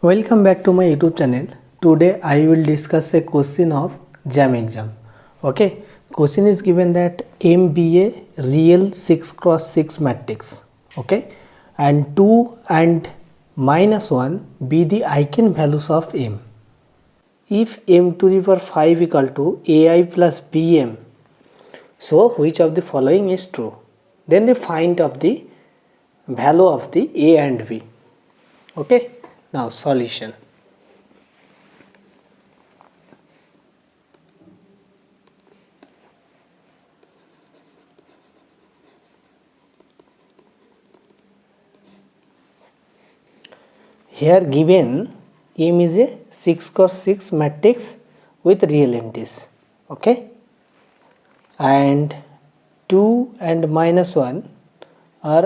Welcome back to my YouTube channel. Today I will discuss a question of JAM exam. Okay, question is given that M be a real 6x6 matrix. Okay, and 2 and -1 be the eigenvalues of M. If M to the power 5 equal to AI plus BM, so which of the following is true? Then they find of the value of the A and B. Okay, now solution. Here given M is a 6x6 matrix with real entities. Okay, and 2 and -1 are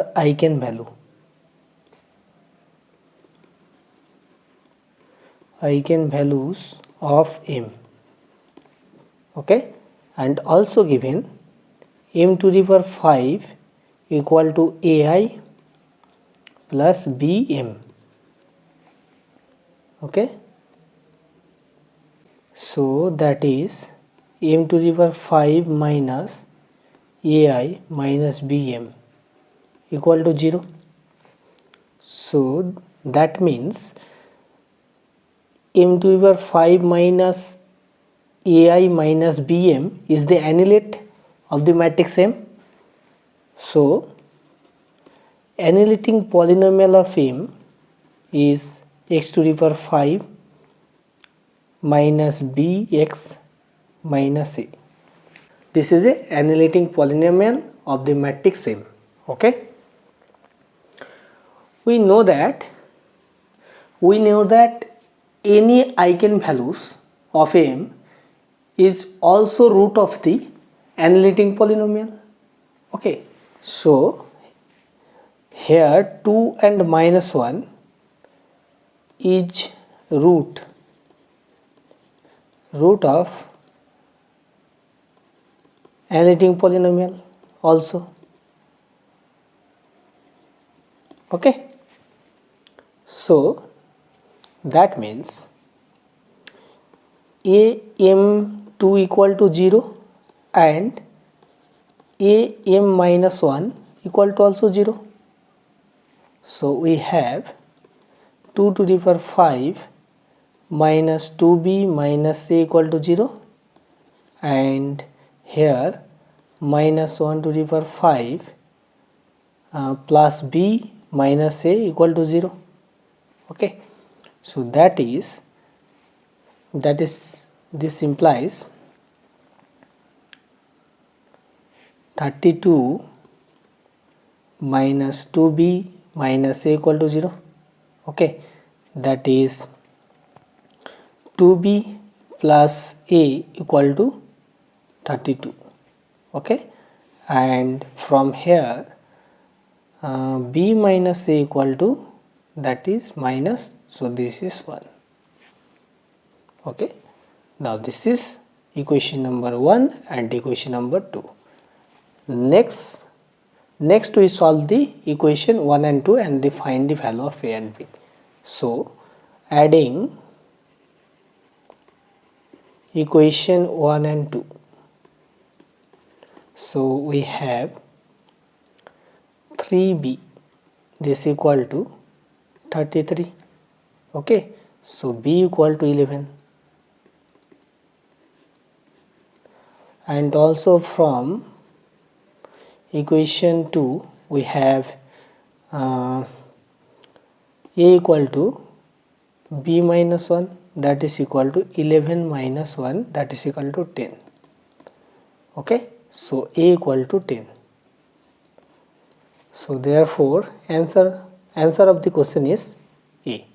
eigenvalues of M. Okay, and also given M to the power 5 equal to AI plus BM. Okay, so that is M to the power 5 minus AI minus BM equal to 0. So that means M to the power 5 minus AI minus BM is the analyte of the matrix M. So annihilating polynomial of M is x to the power 5 minus bx minus a. This is a annihilating polynomial of the matrix M. Okay, we know that any eigenvalues of M is also root of the annihilating polynomial. Okay, so here 2 and -1 is root of annihilating polynomial also. Okay, so that means AM2 equal to 0 and AM -1 equal to also 0. So we have 2 to the power 5 minus 2b minus a equal to 0, and here -1 to the power 5 plus b minus a equal to 0. Okay, so this implies 32 minus 2b minus a equal to 0. Okay, that is 2b plus a equal to 32. Okay, and from here b minus a equal to, that is minus, so this is 1. Okay, now this is equation number 1 and equation number 2. Next we solve the equation 1 and 2 and find the value of a and b. So adding equation 1 and 2, so we have 3b, this equal to 33. Okay, so b equal to 11, and also from equation 2 we have a equal to b minus 1, that is equal to 11 minus 1, that is equal to 10. Okay, so a equal to 10. So therefore answer of the question is A.